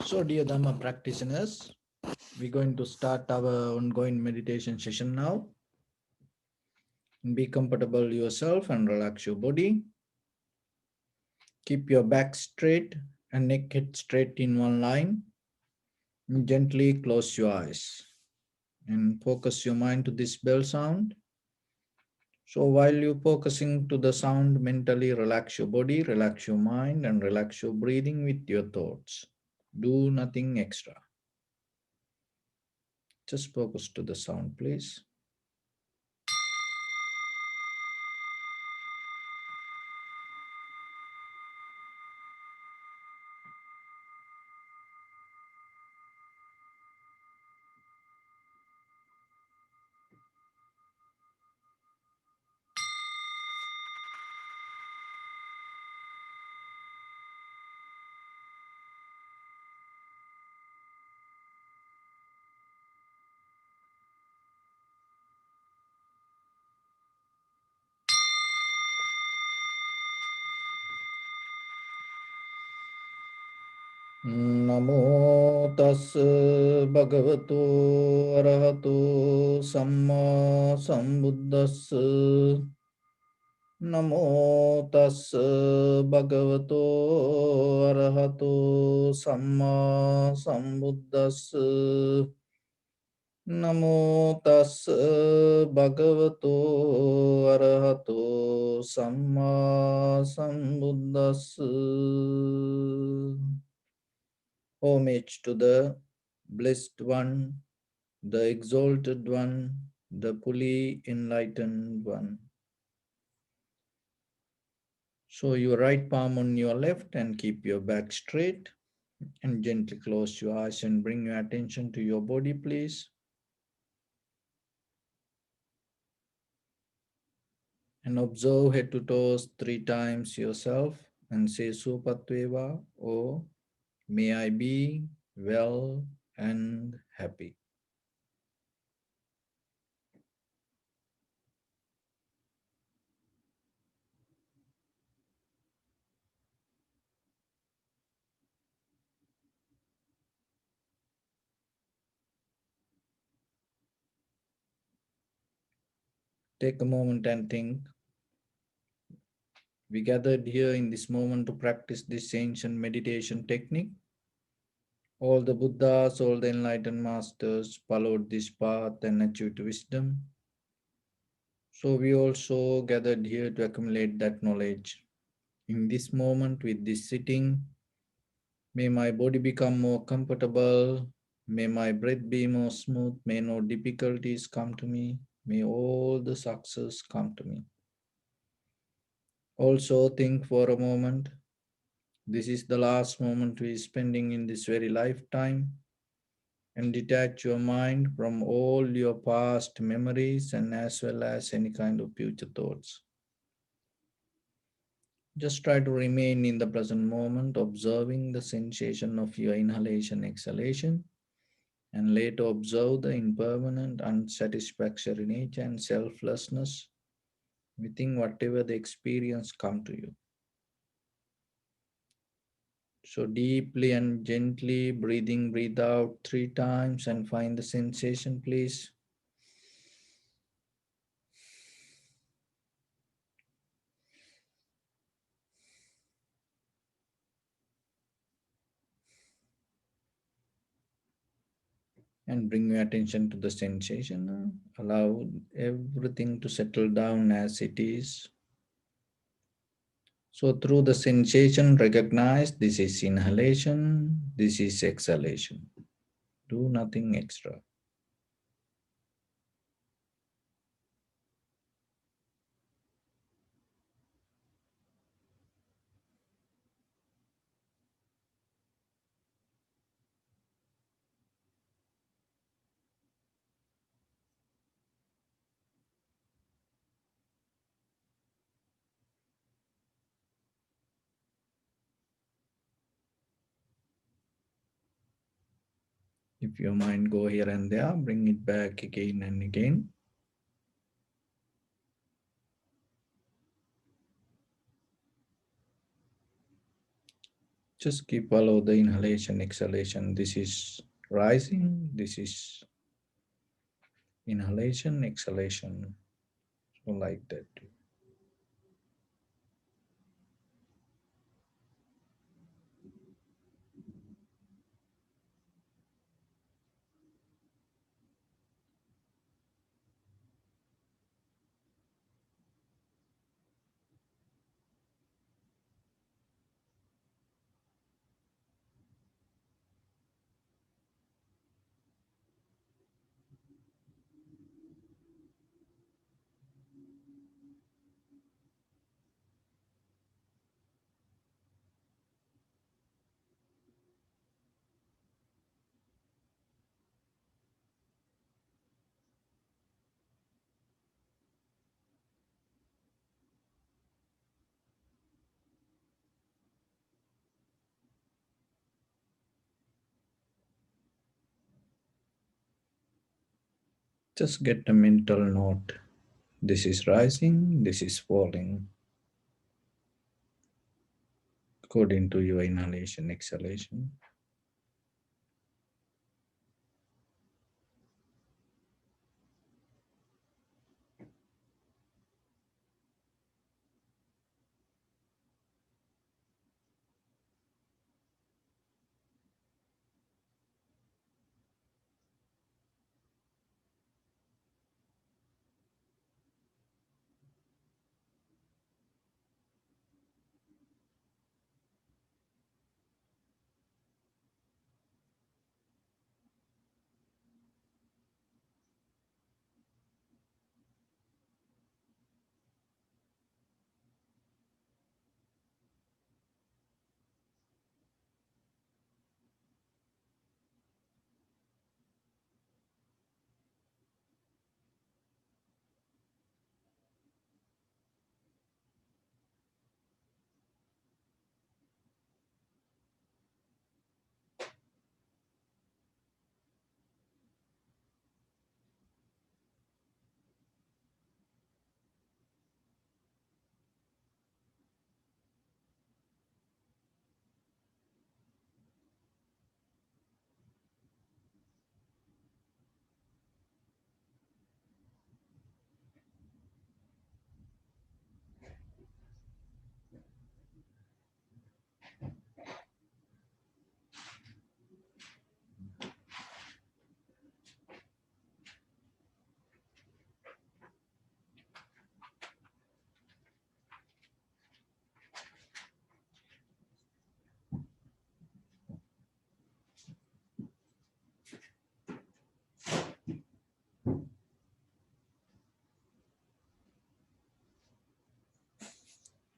So, dear Dhamma practitioners, we're going to start our ongoing meditation session now. Be comfortable yourself and relax your body. Keep your back straight and neck head straight in one line. Gently close your eyes and focus your mind to this bell sound. So while you're focusing to the sound, mentally relax your body, relax your mind, and relax your breathing with your thoughts. Do nothing extra. Just focus to the sound, please. Namo tas bhagavato arahato samma sambuddhas. Namo tas bhagavato arahato samma sambuddhas. Namo tas bhagavato arahato samma sambuddhas. Homage to the Blessed One, the Exalted One, the fully enlightened One. So your right palm on your left and keep your back straight and gently close your eyes and bring your attention to your body, please. And observe head to toes 3 times yourself and say Supatveva, or may I be well and happy. Take a moment and think. We gathered here in this moment to practice this ancient meditation technique. All the Buddhas, all the enlightened masters followed this path and achieved wisdom. So we also gathered here to accumulate that knowledge. In this moment, with this sitting, may my body become more comfortable. May my breath be more smooth. May no difficulties come to me. May all the success come to me. Also think for a moment. This is the last moment we are spending in this very lifetime, and detach your mind from all your past memories and as well as any kind of future thoughts. Just try to remain in the present moment, observing the sensation of your inhalation, exhalation, and later observe the impermanent, unsatisfactory nature and selflessness within whatever the experience come to you. So deeply and gently breathing, breathe out 3 times and find the sensation, please. And bring your attention to the sensation. Allow everything to settle down as it is. So through the sensation, recognize this is inhalation, this is exhalation. Do nothing extra. If your mind go here and there, bring it back again and again. Just keep follow the inhalation, exhalation. This is rising, this is inhalation, exhalation. So like that. Just get a mental note. This is rising, this is falling according to your inhalation, exhalation.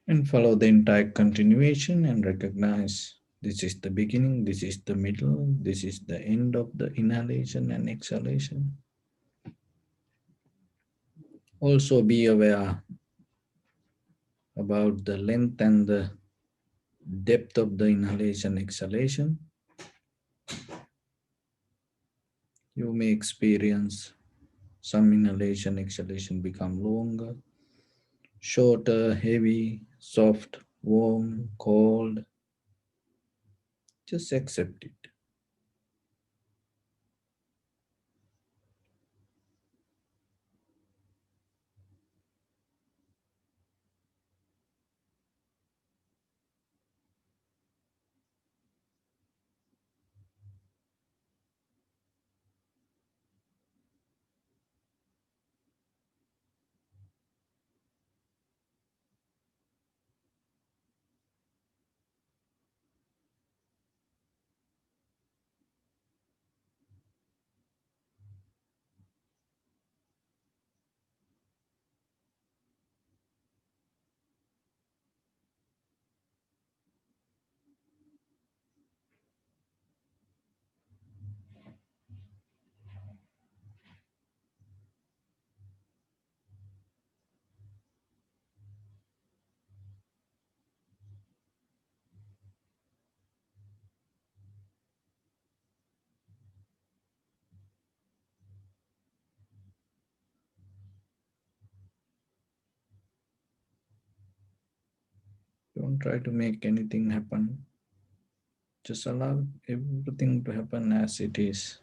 And follow the entire continuation and recognize this is the beginning, this is the middle, this is the end of the inhalation and exhalation. Also be aware about the length and the depth of the inhalation, exhalation. You may experience some inhalation, exhalation become longer, shorter, heavy, soft, warm, cold. Just accept it. Don't try to make anything happen. Just allow everything to happen as it is.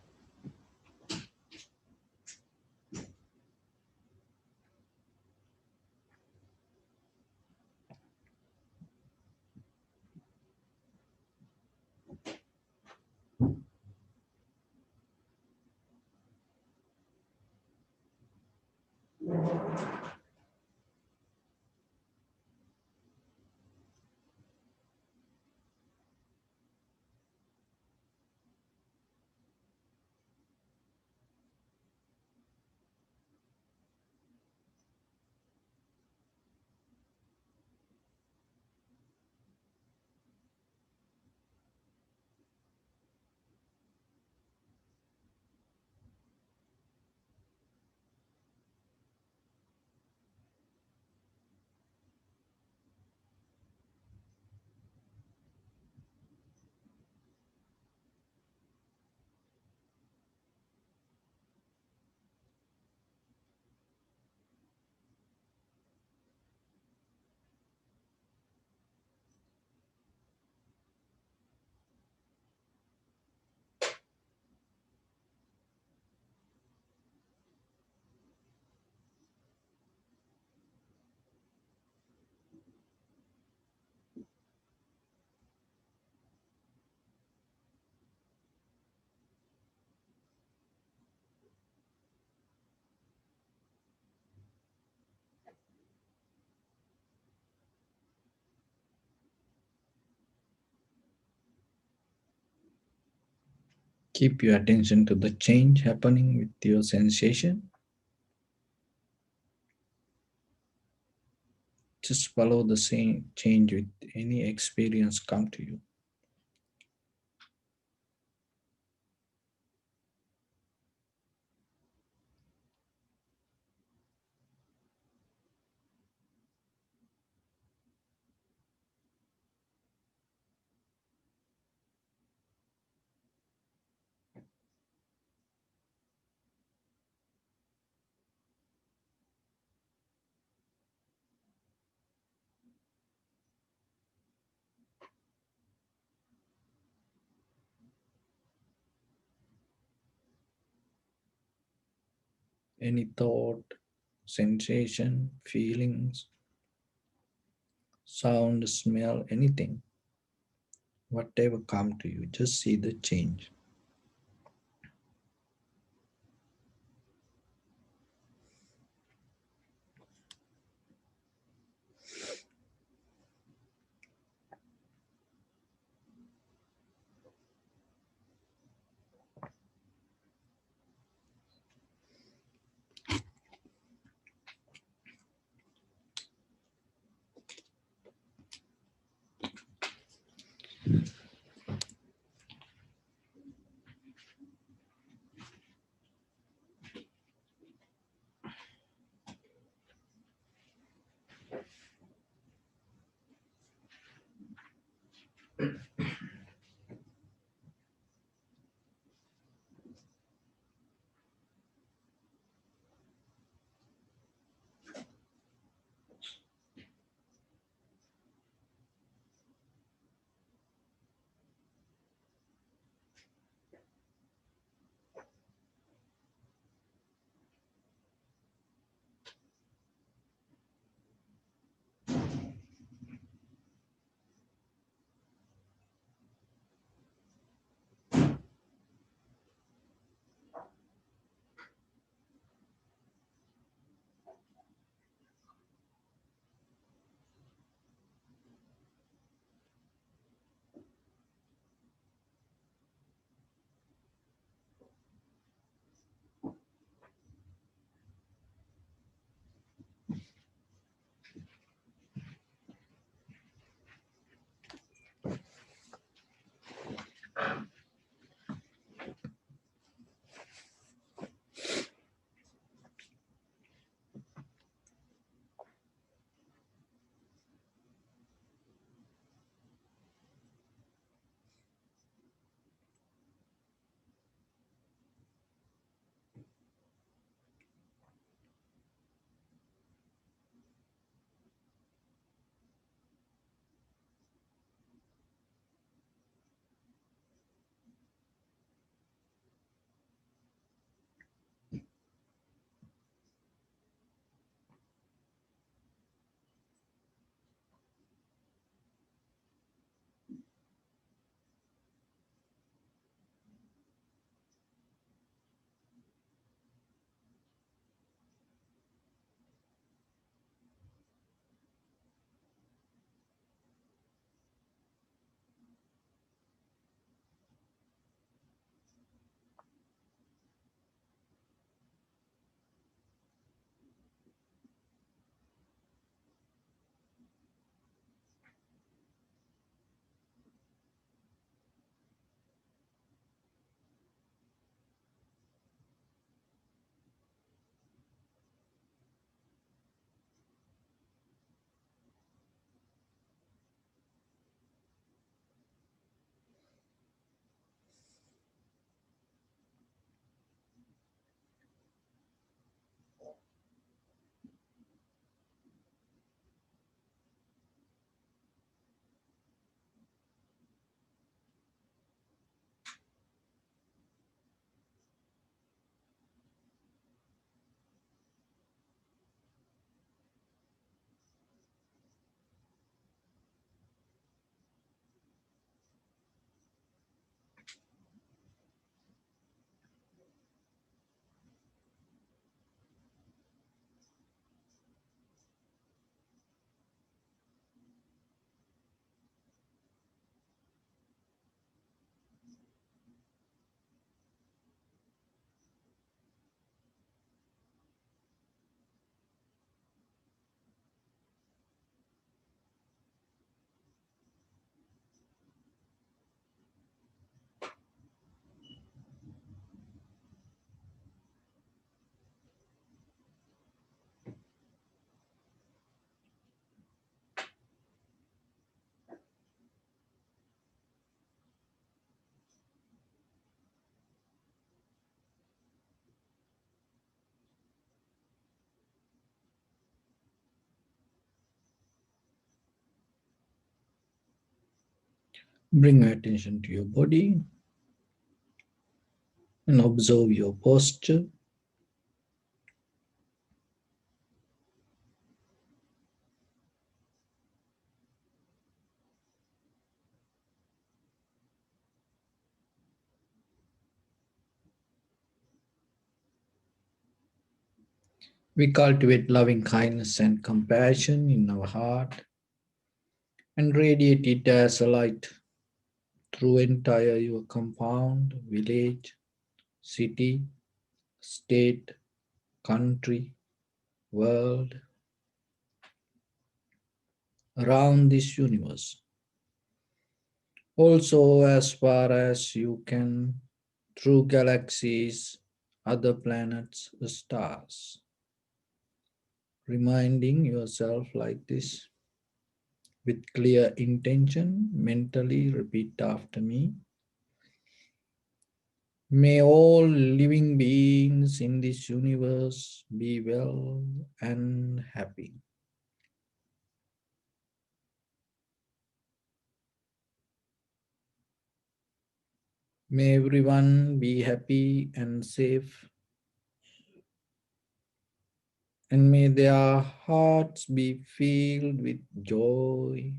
Keep your attention to the change happening with your sensation. Just follow the same change with any experience come to you. Any thought, sensation, feelings, sound, smell, anything, whatever come to you, just see the change. Bring your attention to your body and observe your posture. We cultivate loving kindness and compassion in our heart and radiate it as a light through entire your compound, village, city, state, country, world, around this universe. Also, as far as you can, through galaxies, other planets, stars. Reminding yourself like this with clear intention, mentally repeat after me. May all living beings in this universe be well and happy. May everyone be happy and safe, and may their hearts be filled with joy.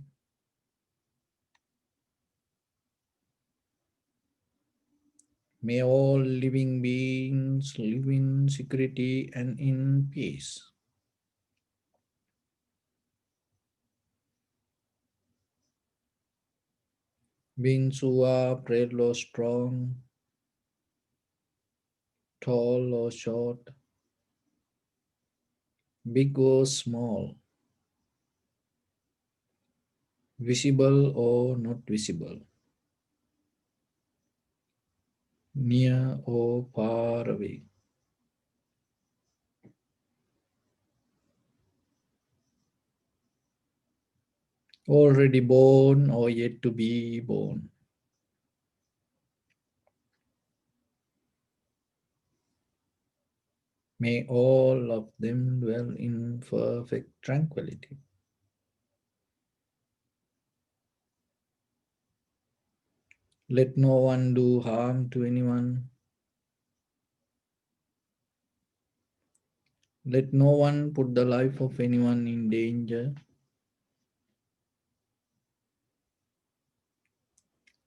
May all living beings live in security and in peace. Beings who are frail or strong, tall or short, big or small, visible or not visible, near or far away, already born or yet to be born. May all of them dwell in perfect tranquility. Let no one do harm to anyone. Let no one put the life of anyone in danger.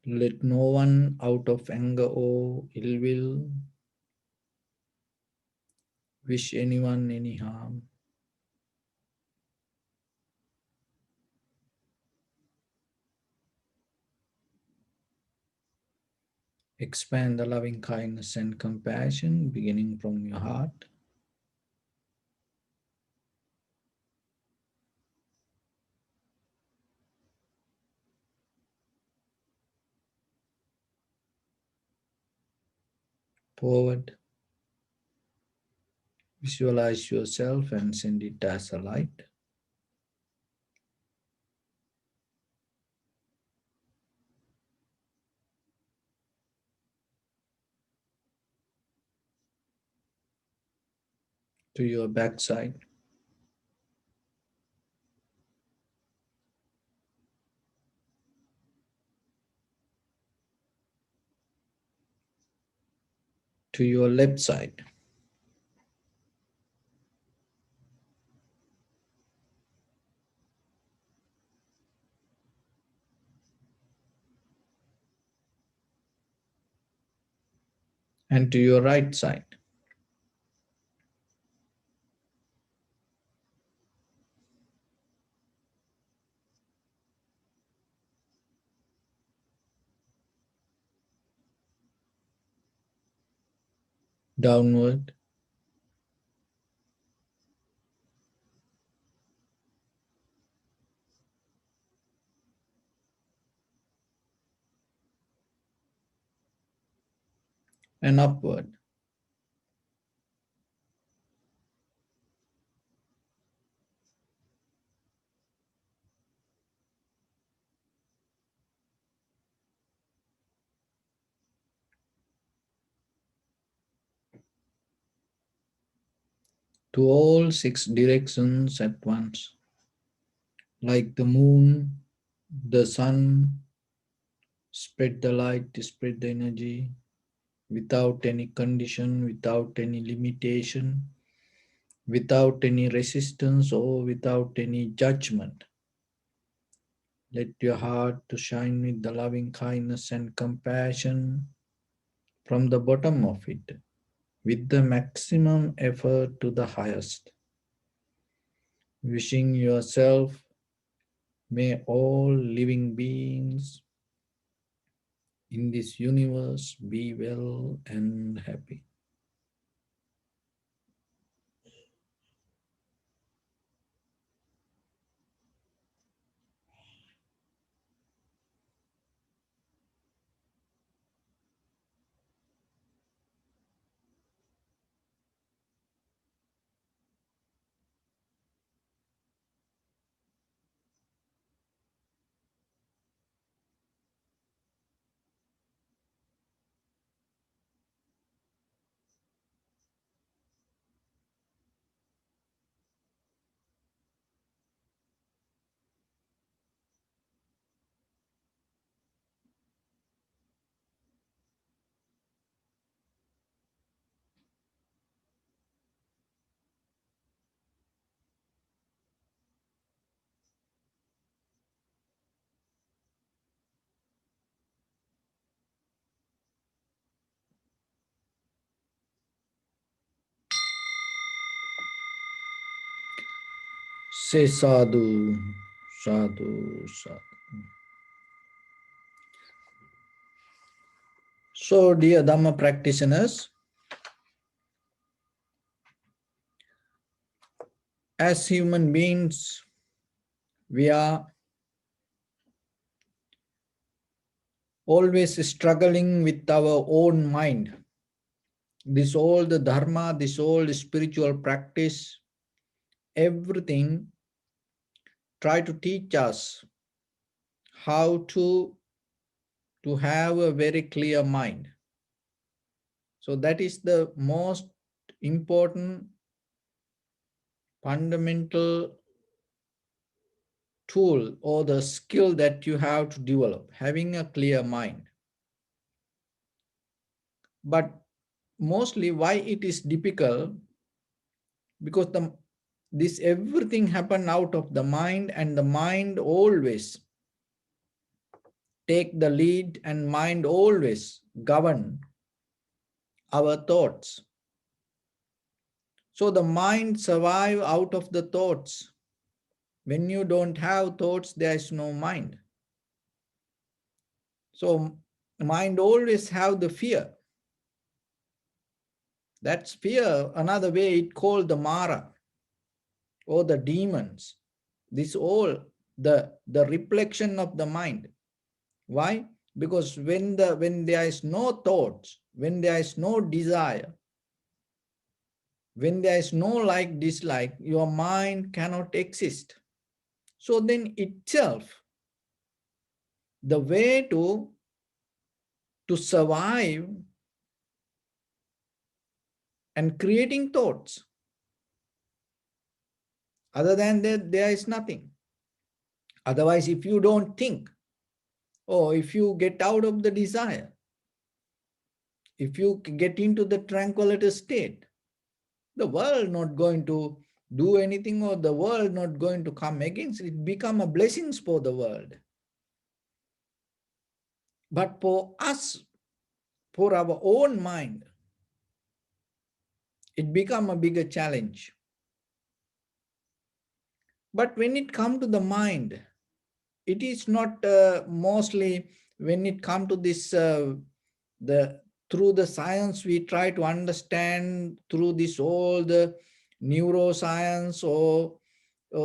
Let no one, out of anger or ill will, wish anyone any harm. Expand the loving kindness and compassion beginning from your heart forward. Visualize yourself and send it as a light to your backside, to your left side, and to your right side. Downward and upward. To all six directions at once, like the moon, the sun, Spread the light, spread the energy without any condition, without any limitation, without any resistance or without any judgment. Let your heart to shine with the loving kindness and compassion from the bottom of it, with the maximum effort to the highest. Wishing yourself, may all living beings in this universe be well and happy. Say sadhu, sadhu, sadhu. So, dear Dhamma practitioners, as human beings, we are always struggling with our own mind. This all the Dharma, this all the spiritual practice, everything try to teach us how to have a very clear mind. So that is the most important fundamental tool or the skill that you have to develop, having a clear mind. But mostly why it is difficult, because this everything happen out of the mind, and the mind always take the lead, and mind always govern our thoughts. So the mind survive out of the thoughts. When you don't have thoughts, there is no mind. So mind always have the fear. That's fear. Another way it called the Mara or the demons. This all the reflection of the mind. Why? Because when there is no thoughts, when there is no desire, when there is no like dislike, your mind cannot exist. So then itself, the way to survive and creating thoughts. Other than that, there is nothing. Otherwise, if you don't think, or if you get out of the desire, if you get into the tranquility state, the world not going to do anything, or the world not going to come against it, become a blessings for the world. But for us, for our own mind, it become a bigger challenge. But when it come to the mind, it is not mostly when it come to this the through the science we try to understand through this all the neuroscience, or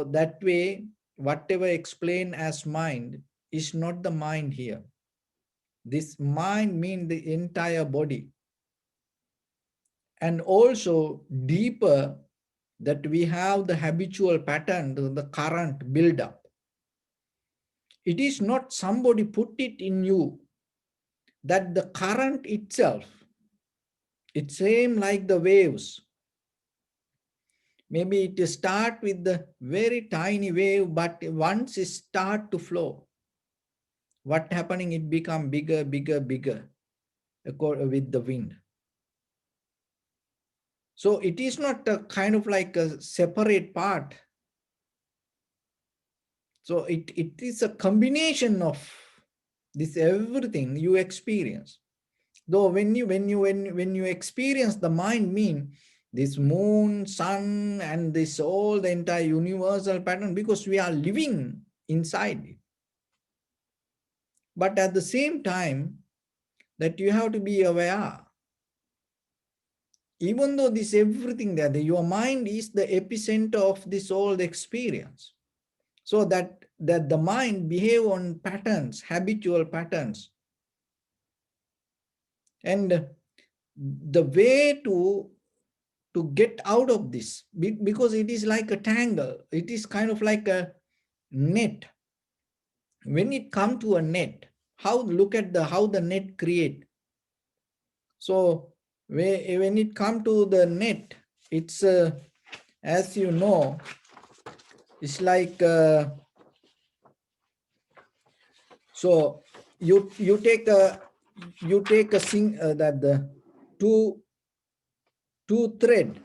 that way whatever explain as mind is not the mind here. This mind means the entire body, and also deeper, that we have the habitual pattern, the current build up. It is not somebody put it in you, that the current itself, it's same like the waves. Maybe it start with the very tiny wave, but once it start to flow, what happening? It become bigger, bigger, bigger with the wind. So it is not a kind of like a separate part. So it is a combination of this everything you experience. Though when you experience the mind mean this moon, sun, and this all the entire universal pattern, because we are living inside it. But at the same time, that you have to be aware, even though this everything there, your mind is the epicenter of this all the experience. So that the mind behave on patterns, habitual patterns. And the way to get out of this, because it is like a tangle, it is kind of like a net. When it come to a net, look at how the net create. So when it come to the net, it's as you know, it's like so you take a that the two thread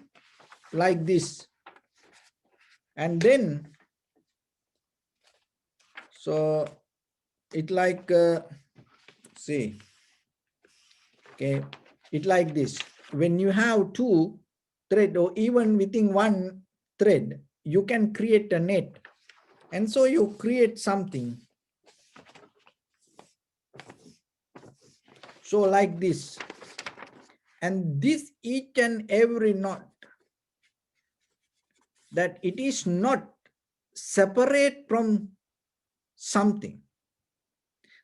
like this, and then so it like see, okay, it like this. When you have two thread, or even within one thread, you can create a net. And so you create something so like this, and this each and every knot, that it is not separate from something.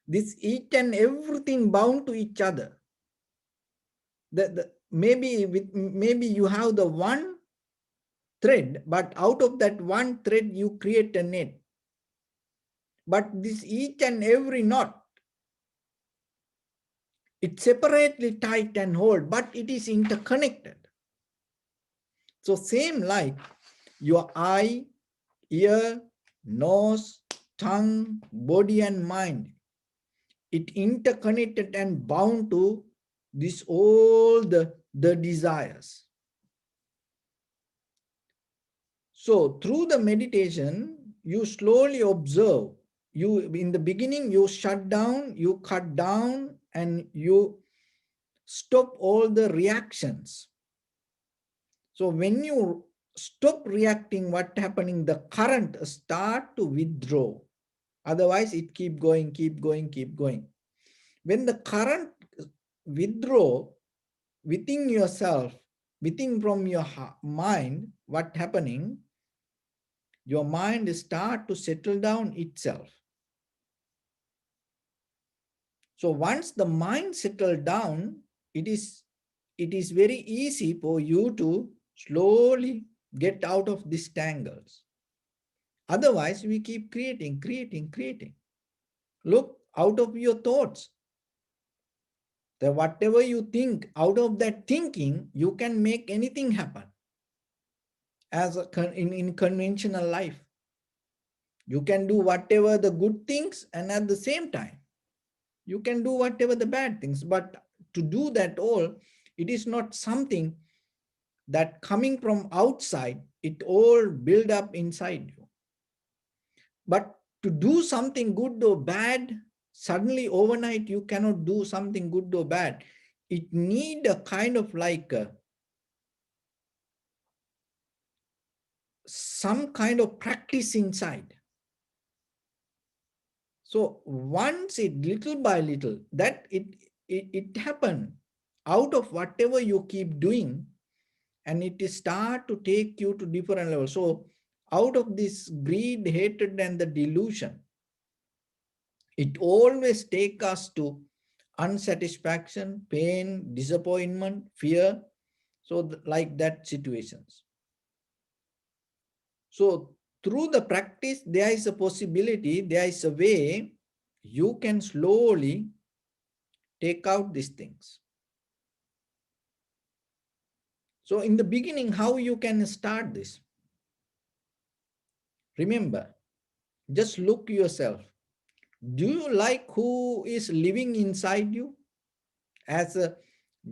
This each and everything bound to each other. Maybe you have the one thread, but out of that one thread you create a net. But this each and every knot, it separately tight and hold, but it is interconnected. So same like your eye, ear, nose, tongue, body and mind, it interconnected and bound to this all the desires. So through the meditation, you slowly observe. You in the beginning, you shut down, you cut down, and you stop all the reactions. So when you stop reacting, what happening? The current start to withdraw. Otherwise, it keep going, keep going, keep going. When the current withdraw within yourself, within from your mind, what happening? Your mind start to settle down itself. So once the mind settle down, it is very easy for you to slowly get out of these tangles. Otherwise, we keep creating, creating, creating. Look, out of your thoughts, that whatever you think, out of that thinking, you can make anything happen. As in conventional life, you can do whatever the good things, and at the same time, you can do whatever the bad things. But to do that all, it is not something that coming from outside, it all build up inside you. But to do something good or bad, suddenly overnight you cannot do something good or bad. It need a kind of like some kind of practice inside. So once it little by little, that it happen out of whatever you keep doing, and it start to take you to different levels. So out of this greed, hatred, and the delusion, it always take us to unsatisfaction, pain, disappointment, fear. So like that situations. So through the practice, there is a possibility, there is a way you can slowly take out these things. So in the beginning, how you can start this? Remember, just look yourself. Do you like who is living inside you as a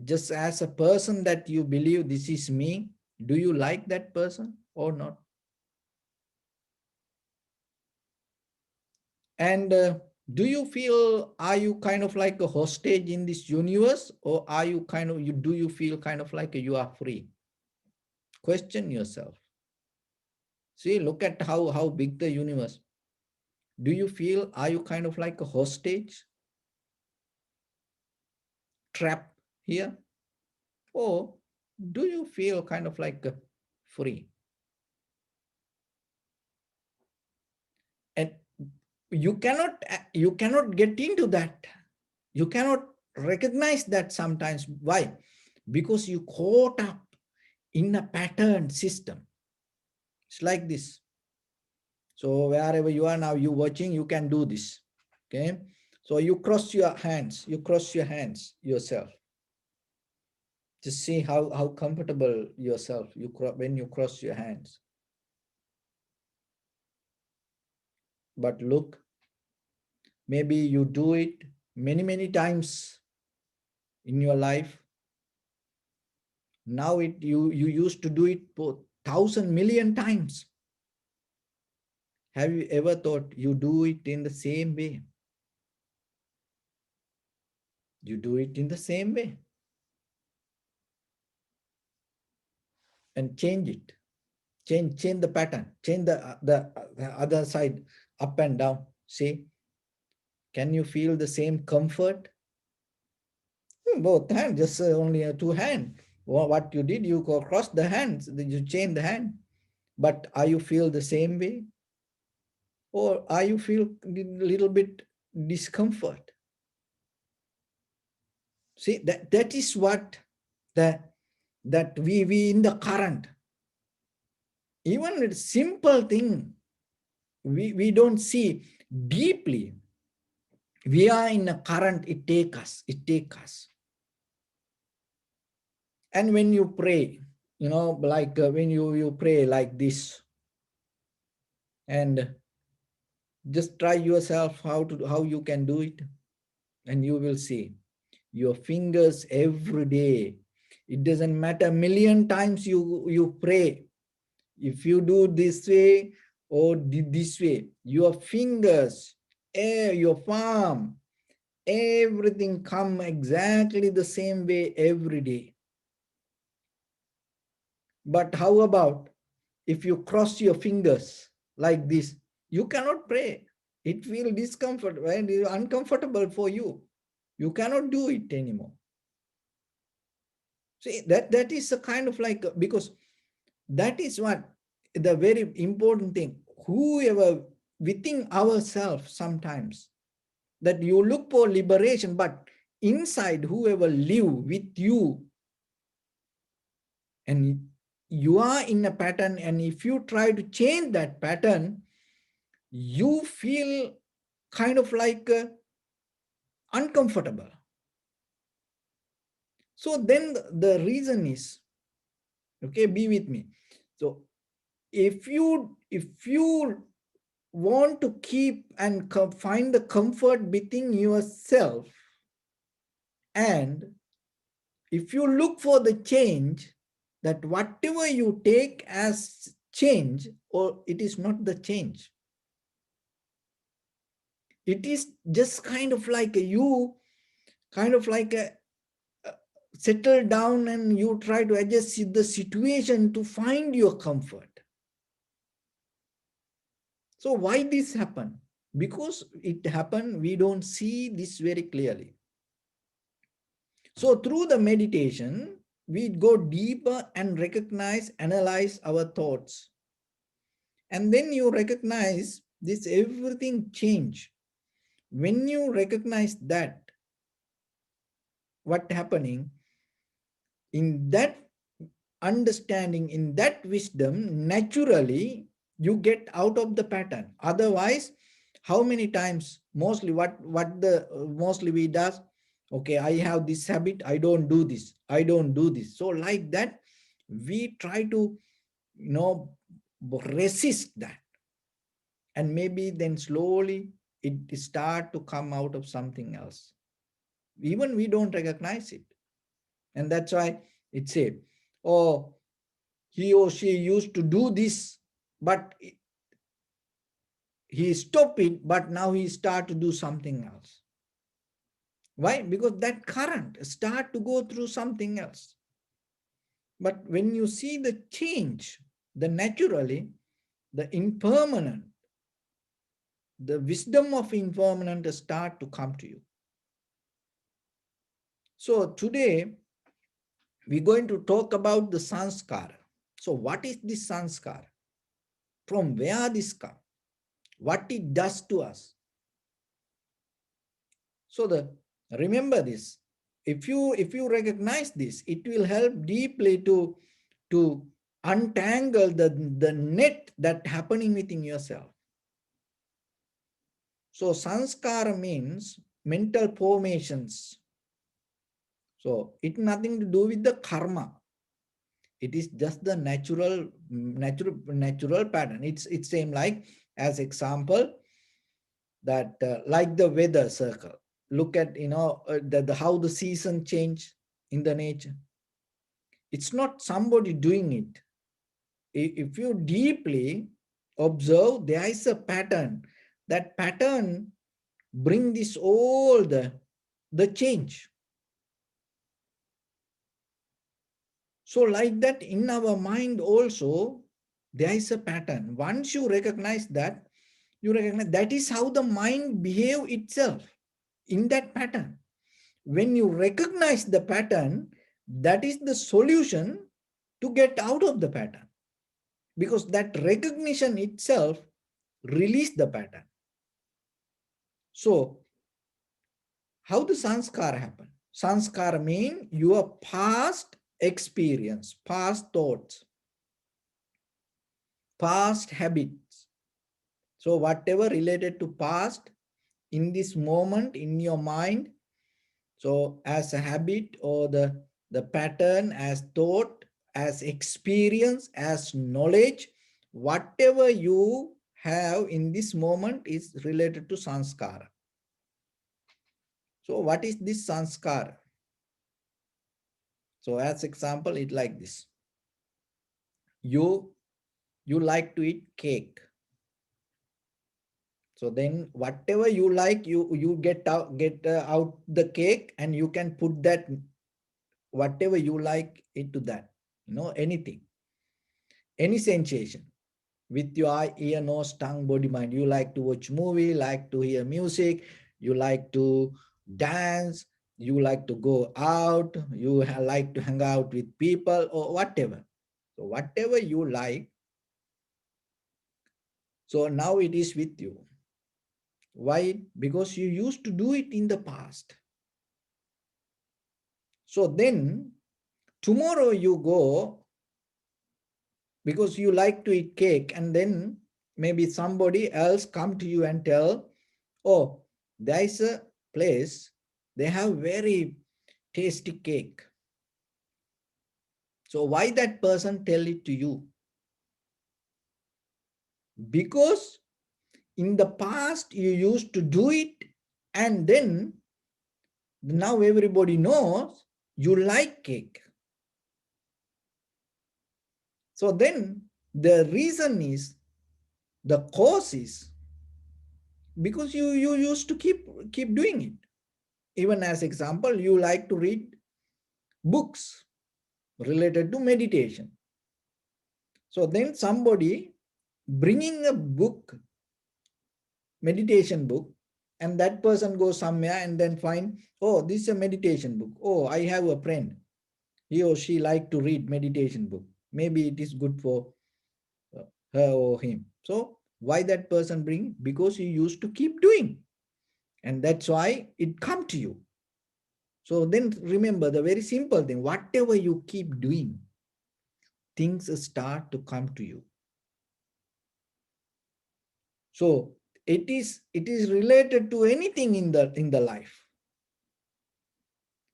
just as a person that you believe this is me? Do you like that person or not? And do you feel, are you kind of like a hostage in this universe, or are you kind of, you do you feel kind of like you are free? Question yourself. See, look at how big the universe. Do you feel, are you kind of like a hostage, trapped here? Or do you feel kind of like free? And you cannot get into that. You cannot recognize that sometimes. Why? Because you caught up in a pattern system. It's like this. So wherever you are now, you watching, you can do this. Okay. So you cross your hands, yourself. Just see how comfortable yourself when you cross your hands. But look, maybe you do it many times in your life. Now you used to do it for 1,000 million times. Have you ever thought you do it in the same way? You do it in the same way and change it. Change the pattern. Change the other side, up and down. See, can you feel the same comfort? Both hands, just only two hands. What you did, you cross the hands, you change the hand. But are you feel the same way? Or are you feel a little bit discomfort? See, that is what that we in the current. Even a simple thing, we don't see deeply. We are in a current, it take us. And when you pray, like when you pray like this, and just try yourself how you can do it, and you will see your fingers every day. It doesn't matter million times you pray. If you do this way or this way, your fingers, your palm, everything come exactly the same way every day. But how about if you cross your fingers like this? You cannot pray. It will discomfort, right? It is uncomfortable for you. You cannot do it anymore. See, that is a kind of like, because that is what the very important thing. Whoever within ourselves sometimes, that you look for liberation, but inside whoever live with you, and you are in a pattern, and if you try to change that pattern, you feel kind of like uncomfortable. So then the reason is, okay, be with me. So if you want to keep and find the comfort within yourself, and if you look for the change, that whatever you take as change, or it is not the change, it is just kind of like you kind of like a settle down, and you try to adjust the situation to find your comfort. So why this happen? Because it happened, we don't see this very clearly. So through the meditation, we go deeper and recognize, analyze our thoughts. And then you recognize this everything change. When you recognize that, what happening, in that understanding, in that wisdom, naturally you get out of the pattern. Otherwise, how many times, mostly mostly we does, okay, I have this habit, I don't do this. So like that, we try to resist that, and maybe then slowly it start to come out of something else. Even we don't recognize it. And that's why it say, oh, he or she used to do this, but he stopped it, but now he start to do something else. Why? Because that current start to go through something else. But when you see the change, the naturally, the impermanent, the wisdom of impermanent start to come to you. So today we're going to talk about the sanskara. So what is this sanskara? From where this comes? What it does to us? So remember this. If you recognize this, it will help deeply to untangle the net that happening within yourself. So sanskara means mental formations. So it nothing to do with the karma. It is just the natural pattern. It's same like, as example, that like the weather circle. Look at how the season change in the nature. It's not somebody doing it. If you deeply observe, there is a pattern. That pattern bring this all the change. So like that in our mind also, there is a pattern. Once you recognize that, you recognize that is how the mind behave itself in that pattern. When you recognize the pattern, that is the solution to get out of the pattern. Because that recognition itself release the pattern. So how the sanskara happen? Sanskara mean your past experience, past thoughts, past habits. So whatever related to past in this moment in your mind, so as a habit or the pattern, as thought, as experience, as knowledge, whatever you have in this moment is related to sanskara. So what is this sanskara? So as example, it like this. You like to eat cake. So then whatever you like, you get out the cake, and you can put that whatever you like into that, anything, any sensation with your eye, ear, nose, tongue, body, mind. You like to watch movie, like to hear music, you like to dance, you like to go out, you like to hang out with people or whatever. So whatever you like, so now it is with you. Why? Because you used to do it in the past. So then tomorrow you go, because you like to eat cake, and then maybe somebody else come to you and tell, oh, there is a place, they have very tasty cake. So why that person tell it to you? Because in the past you used to do it, and then now everybody knows you like cake. So then the reason is, the cause is because you used to keep doing it. Even as example, you like to read books related to meditation. So then somebody bringing a book, meditation book, and that person goes somewhere and then find, oh, this is a meditation book. Oh, I have a friend, he or she like to read meditation book. Maybe it is good for her or him. So why that person bring? Because you used to keep doing, and that's why it come to you. So then remember the very simple thing, whatever you keep doing, things start to come to you. So it is related to anything in the life.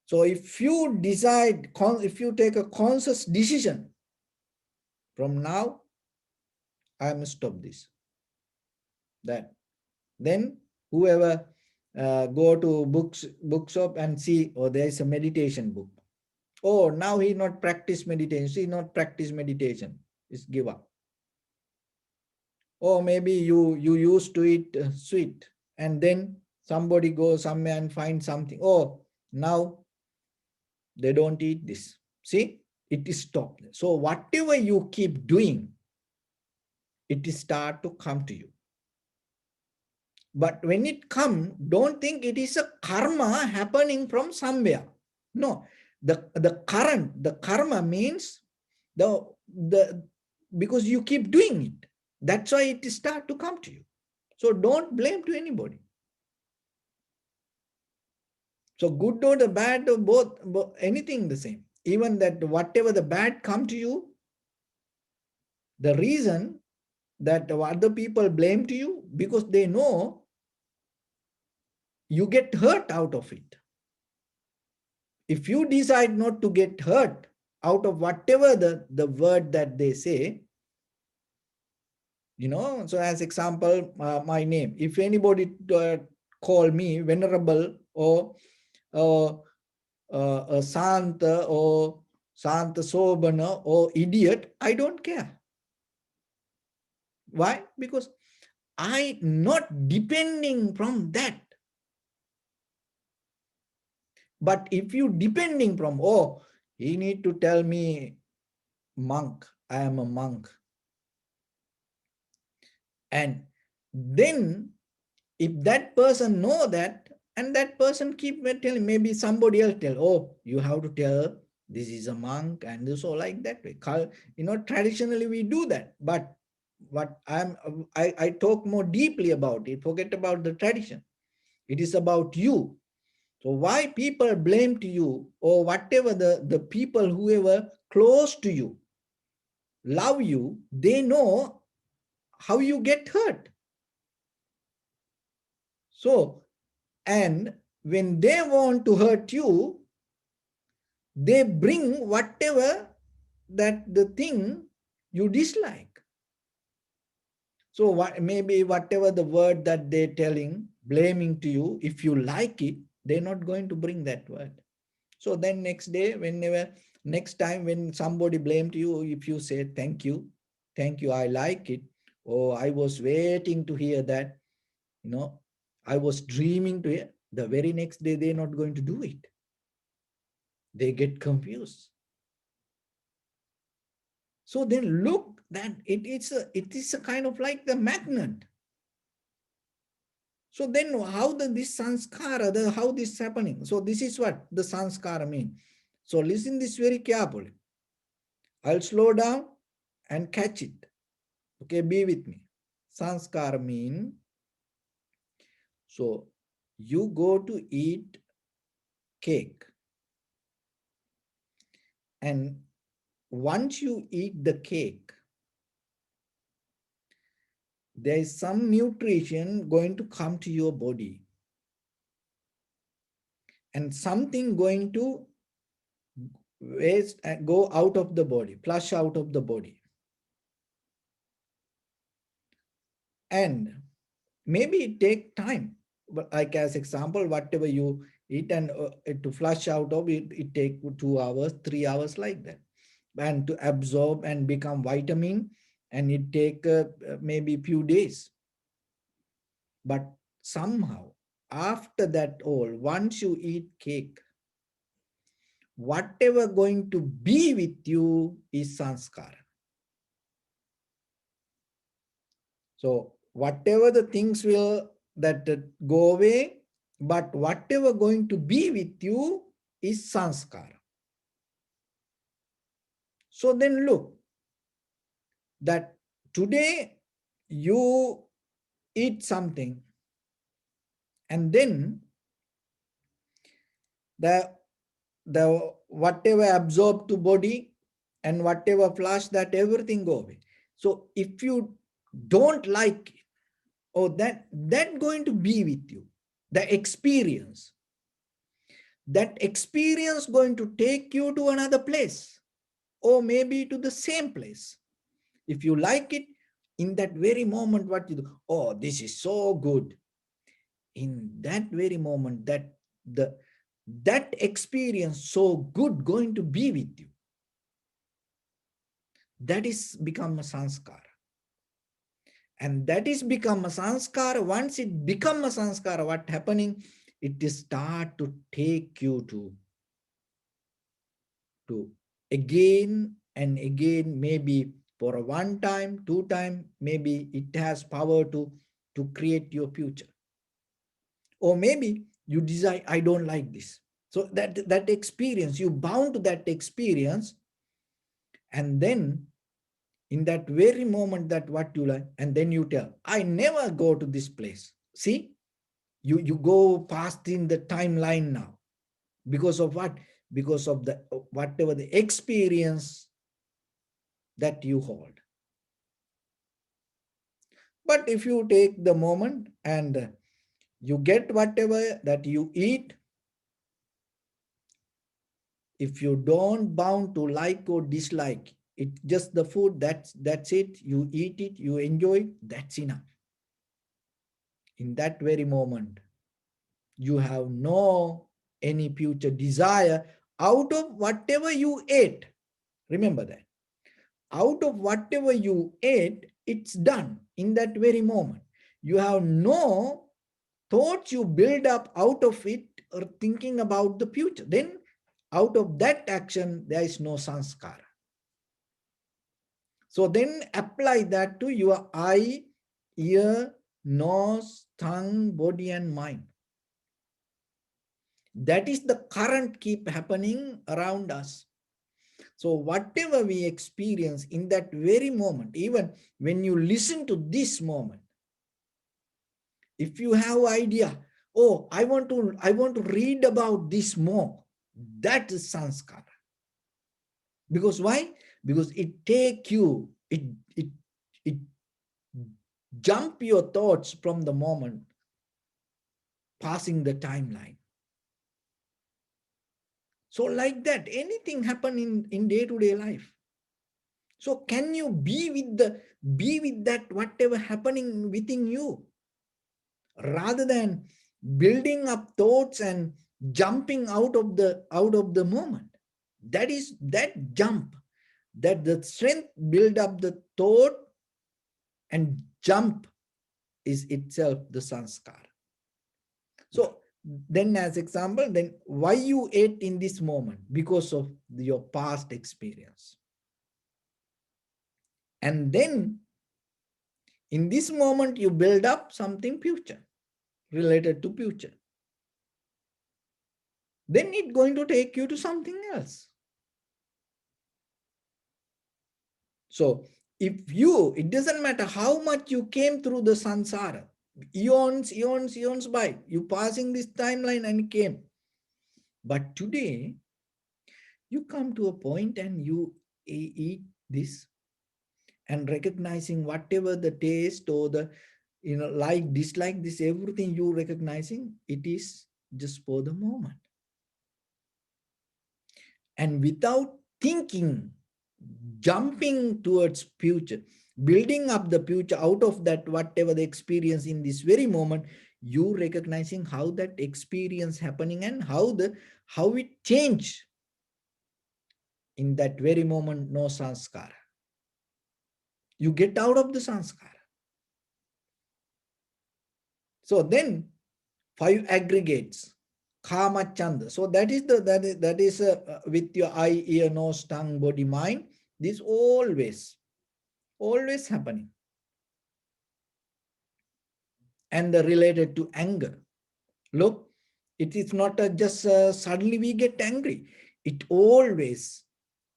So if you decide, if you take a conscious decision, from now I must stop this, that, then Whoever go to bookshop and see, oh, there is a meditation book. Oh, now he not practice meditation. He not practice meditation. It's give up. Or maybe you used to eat sweet, and then somebody goes somewhere and find something. Oh, now they don't eat this. See, it is stopped. So whatever you keep doing, it is start to come to you. But when it come, don't think it is a karma happening from somewhere. No, the karma means the because you keep doing it. That's why it start to come to you. So don't blame to anybody. So good or the bad or both anything the same. Even that whatever the bad come to you, the reason that other people blame to you, because they know you get hurt out of it. If you decide not to get hurt out of whatever the word that they say, so as example, my name, if anybody call me venerable or Santa or Santa Sobana or idiot, I don't care. Why? Because I not depending from that. But if you depending from, oh, he need to tell me monk, I am a monk. And then if that person know that, and that person keep telling, maybe somebody else tell, oh, you have to tell this is a monk and so like that way. Traditionally we do that, but what I talk more deeply about it. Forget about the tradition. It is about you. So why people blame to you, or whatever the people whoever close to you love you, they know how you get hurt. So, and when they want to hurt you, they bring whatever that the thing you dislike. So maybe whatever the word that they're telling, blaming to you, if you like it, they're not going to bring that word. So then next day, next time when somebody blamed you, if you say, thank you, I like it, or I was waiting to hear that, I was dreaming to hear, the very next day, they're not going to do it. They get confused. So then look that it is a kind of like the magnet. So then how this sanskara, how this is happening? So this is what the sanskara mean. So listen this very carefully. I'll slow down and catch it. Okay, be with me. Sanskara mean, so you go to eat cake. And once you eat the cake, there is some nutrition going to come to your body. And something going to waste and go out of the body, flush out of the body. And maybe it take time, but like as example, whatever you eat and to flush out of it, it take 2 hours, 3 hours like that. And to absorb and become vitamin, and it take maybe few days. But somehow, after that all, once you eat cake, whatever going to be with you is sanskara. So whatever the things will that go away, but whatever going to be with you is sanskara. So then look, that today you eat something, and then the whatever absorbed to body and whatever flush, that everything go away. So if you don't like it, or that going to be with you, the experience, that experience going to take you to another place, or maybe to the same place. If you like it, in that very moment, what you do, oh, this is so good. in that very moment, that experience so good going to be with you, that is become a sanskara. And that is become a sanskara. Once it become a sanskara, what happening? It is start to take you to again and again, maybe for a one time, two time, maybe it has power to create your future. Or maybe you decide, I don't like this. So that experience, you bound to that experience, and then in that very moment that what you like, and then you tell, I never go to this place. See, you go past in the timeline now. Because of what? Because of the whatever the experience that you hold. But if you take the moment and you get whatever that you eat, if you don't bound to like or dislike, it's just the food, that's it. You eat it, you enjoy, that's enough. In that very moment, you have no any future desire out of whatever you ate. Remember that. Out of whatever you ate, it's done in that very moment. You have no thoughts you build up out of it or thinking about the future. Then out of that action, there is no sanskara. So then apply that to your eye, ear, nose, tongue, body, and mind. That is the current keep happening around us. So whatever we experience in that very moment, even when you listen to this moment, if you have idea, oh, I want to read about this more, that is sanskara. Because why? Because it take you, it jump your thoughts from the moment passing the timeline. So like that, anything happen in day-to-day life. So can you be with that whatever happening within you, rather than building up thoughts and jumping out of the moment? That is that jump, that the strength build up the thought and jump is itself the sanskara. So then as example, then why you ate in this moment? Because of your past experience. And then in this moment, you build up something future, related to future. Then it's going to take you to something else. So if you, it doesn't matter how much you came through the samsara, eons by, you passing this timeline and came. But today, you come to a point and you eat this, and recognizing whatever the taste or the, like, dislike, this, everything you recognizing, it is just for the moment. And without thinking, jumping towards future, building up the future out of that, whatever the experience in this very moment, you recognizing how that experience happening and how it change in that very moment, no sanskara. You get out of the sanskara. So then 5 aggregates, kama chanda. So that is with your eye, ear, nose, tongue, body, mind. This always happening. And related to anger. Look, it is not just suddenly we get angry. It always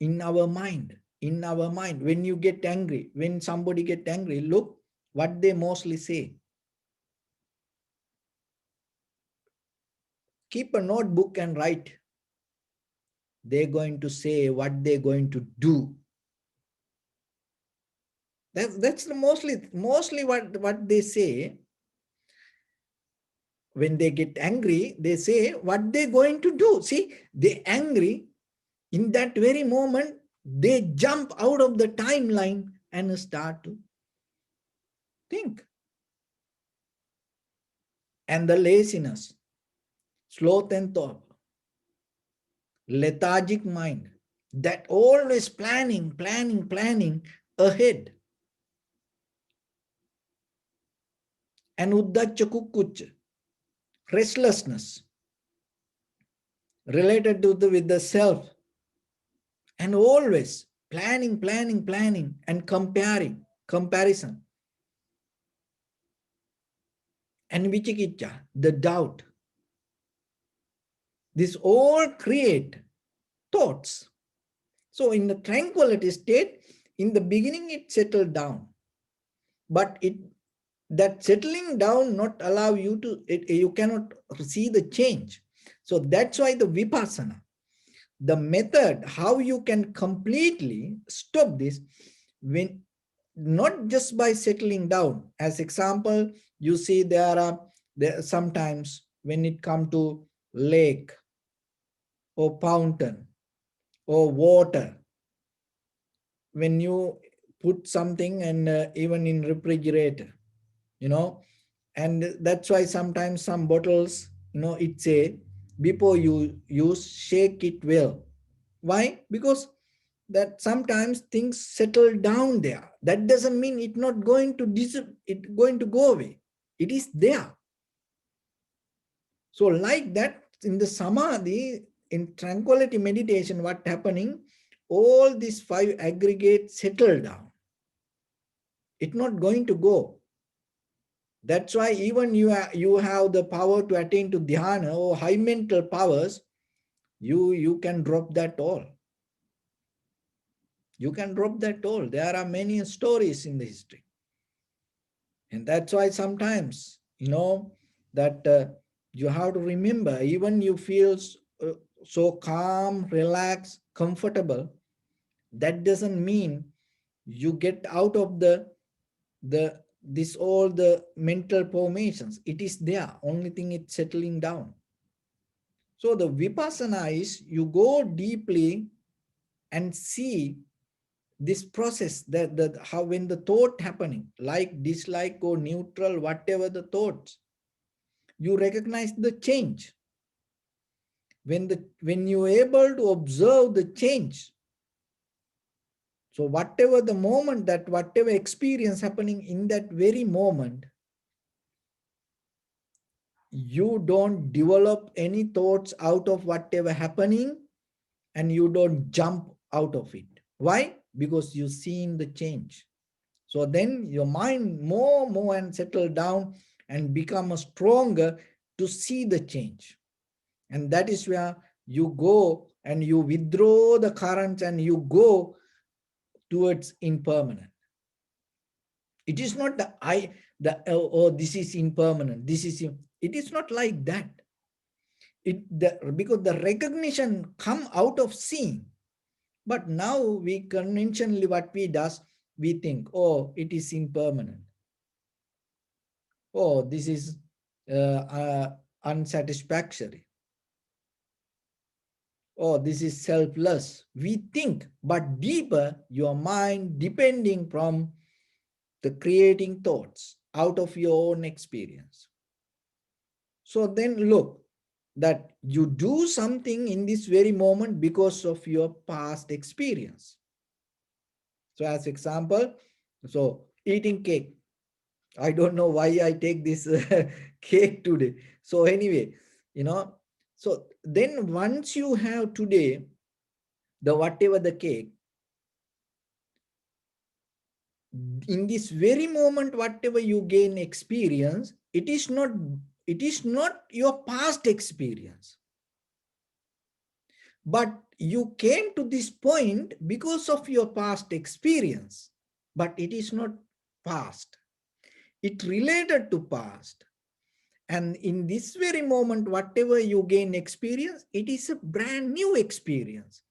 in our mind. When you get angry, when somebody get angry, look what they mostly say. Keep a notebook and write. They're going to say what they're going to do. That's the mostly what they say. When they get angry, they say what they're going to do. See, they're angry. In that very moment, they jump out of the timeline and start to think. and the laziness, sloth and thought, lethargic mind, that always planning ahead, and uddacha kukkucha, restlessness related to with the self, and always planning, and comparison, and vichikicha, the doubt. This all create thoughts. So in the tranquility state, in the beginning it settled down, but that settling down not allow you to, you cannot see the change. So that's why the vipassana, the method how you can completely stop this, when not just by settling down. As example, you see there sometimes when it come to lake or fountain or water, when you put something, and even in refrigerator, you know, and that's why sometimes some bottles, it say before you use, shake it well. Why? Because that sometimes things settle down there. That doesn't mean it not going to it going to go away. It is there. So like that, in the samadhi, in tranquility meditation, what happening, all these five aggregates settle down. It's not going to go. That's why even you have the power to attain to dhyana or high mental powers, you can drop that all. You can drop that all. There are many stories in the history. And that's why sometimes, that you have to remember, even you feel so calm, relaxed, comfortable, that doesn't mean you get out of this all the mental formations. It is there. Only thing it's settling down. So the vipassana is you go deeply and see this process, that how when the thought happening, like, dislike or neutral, whatever the thoughts, you recognize the change. When you're able to observe the change, so whatever the moment, that whatever experience happening in that very moment, you don't develop any thoughts out of whatever happening, and you don't jump out of it. Why? Because you've seen the change. So then your mind more and settle down and become a stronger to see the change. And that is where you go and you withdraw the currents and you go towards impermanent. It is not oh, this is impermanent. It is not like that. Because the recognition come out of seeing. But now we conventionally what we does, we think, oh, it is impermanent. Oh, this is unsatisfactory. Oh, this is selfless. We think, but deeper, your mind depending from the creating thoughts out of your own experience. So then look, that you do something in this very moment because of your past experience. So as example, so eating cake. I don't know why I take this cake today. So anyway, so then once you have today, the whatever the cake, in this very moment, whatever you gain experience, it is not your past experience. But you came to this point because of your past experience. But it is not past. It related to past. And in this very moment, whatever you gain experience, it is a brand new experience.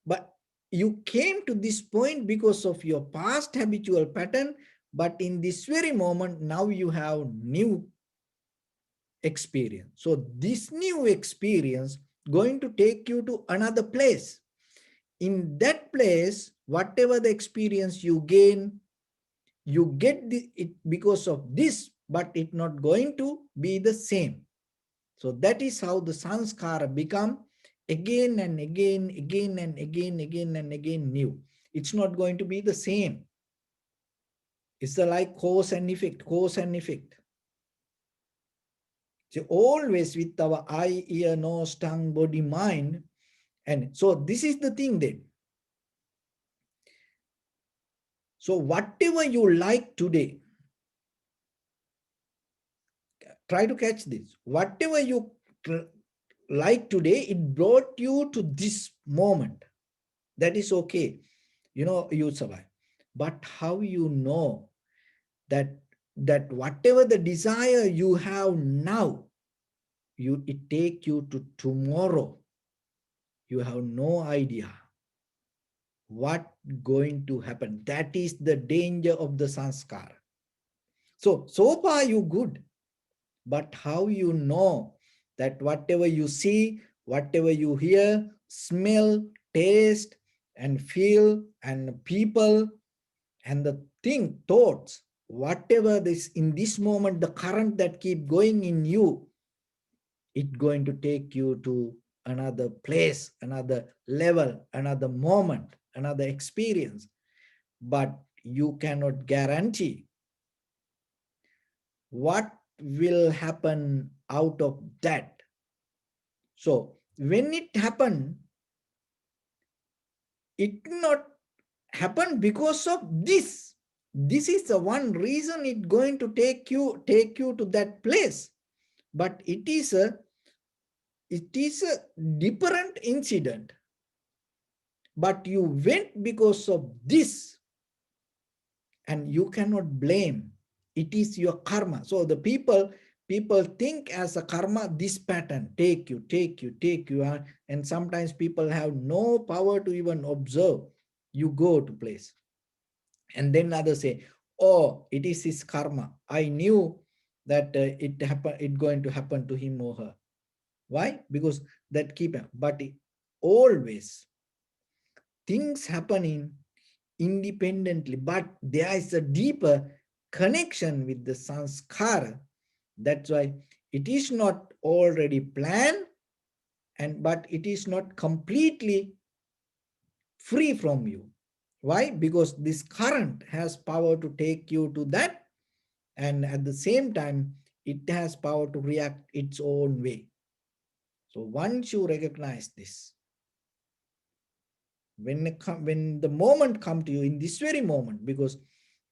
But you came to this point because of your past habitual pattern. But in this very moment, now you have new experience. So this new experience going to take you to another place. In that place, whatever the experience you gain, you get it because of this but it's not going to be the same. So that is how the sanskara become again and again, again and again, again and again new. It's not going to be the same. It's like cause and effect, cause and effect. So always with our eye, ear, nose, tongue, body, mind. And so this is the thing then. So whatever you like today, try to catch this. Whatever you like today, it brought you to this moment. That is okay. You know, you survive. But how you know that whatever the desire you have now, it take you to tomorrow. You have no idea what going to happen. That is the danger of the sanskara. So far you good, but how you know that whatever you see, whatever you hear, smell, taste, and feel, and people, and the thoughts, whatever this in this moment, the current that keep going in you, it's going to take you to another place, another level, another moment, another experience. But you cannot guarantee what will happen out of that. So when it happen, it not happen because of this. This is the one reason it going to take you to that place. But it is a different incident. But you went because of this, and you cannot blame. It is your karma. So the people think as a karma, this pattern take you, and sometimes people have no power to even observe. You go to place, and then others say, oh, it is his karma. I knew that it going to happen to him or her. Why? Because that keep, but always things happening independently, but there is a deeper connection with the sanskara. That's why it is not already planned, but it is not completely free from you. Why? Because this current has power to take you to that, and at the same time it has power to react its own way. So once you recognize this, when the moment come to you in this very moment, because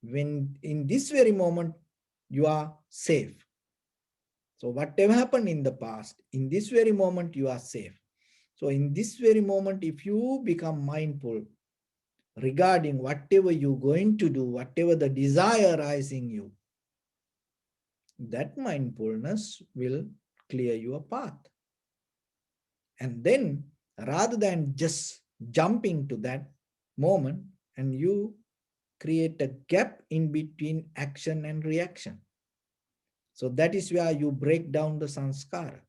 when in this very moment you are safe. So whatever happened in the past, in this very moment you are safe. So in this very moment, if you become mindful regarding whatever you're going to do, whatever the desire rising you, that mindfulness will clear your path. And then rather than just jumping to that moment, and you create a gap in between action and reaction. So that is where you break down the sanskara.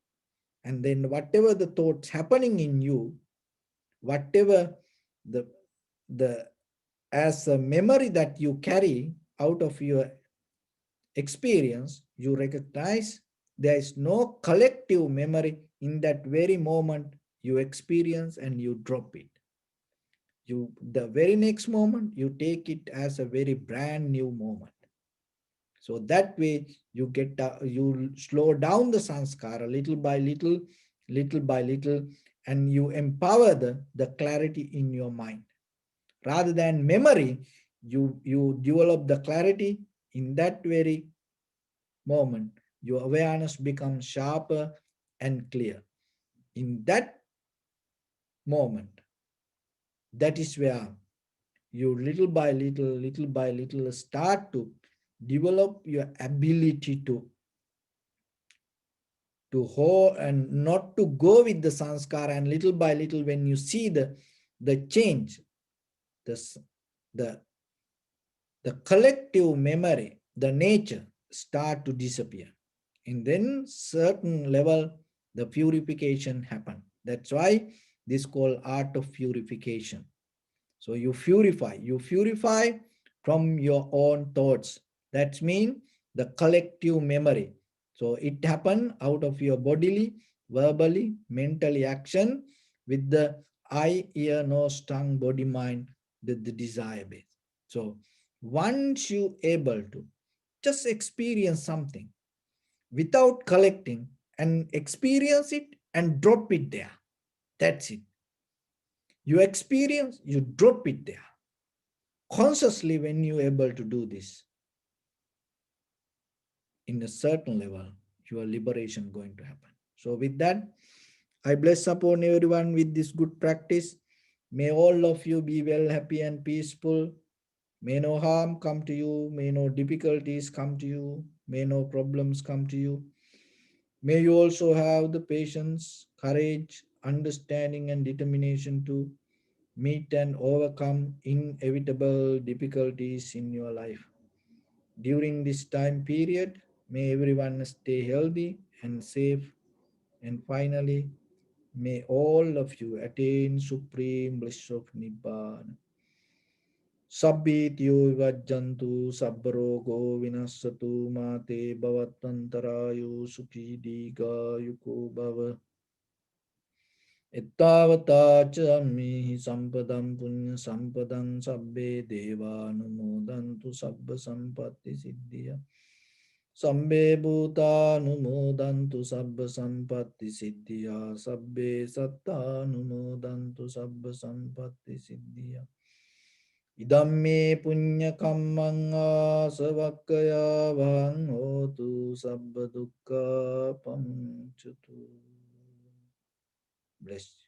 And then whatever the thoughts happening in you, whatever the as a memory that you carry out of your experience, you recognize there is no collective memory in that very moment you experience, and you drop it. You the very next moment you take it as a very brand new moment. So that way you get you slow down the sanskara little by little, and you empower the clarity in your mind. Rather than memory, you develop the clarity in that very moment. Your awareness becomes sharper and clear. In that moment, that is where you little by little start to develop your ability to hold and not to go with the sanskara, and little by little when you see the change, the the the collective memory, the nature start to disappear, and then certain level the purification happen. That's why this called art of purification. So you purify from your own thoughts. That means the collective memory. So it happened out of your bodily, verbally, mentally action with the eye, ear, nose, tongue, body, mind, the desire base. So once you able to just experience something without collecting and experience it and drop it there. That's it. You experience, you drop it there. Consciously, when you able to do this in a certain level, your liberation going to happen. So with that, I bless upon everyone with this good practice. May all of you be well, happy and peaceful. May no harm come to you. May no difficulties come to you. May no problems come to you. May you also have the patience, courage, understanding, and determination to meet and overcome inevitable difficulties in your life. During this time period, may everyone stay healthy and safe. And finally, may all of you attain supreme bliss of Nibbana. Sabbityo vajjantu sabbarogo vinassatu mate bhavatantarayo sukhi diga yuko bhava. Ettavata ca ammihi sampadam punya sampadam sabbe devanumodantu sabba sampatti siddhya. Sambe bhutanumodantu sabba sampatti siddhya. Sabbe sattanumodantu sabba sampatti siddhya. Idamme punya kammang asavakkaya vang hotu sabba dukkha pamuncatu. Bless you.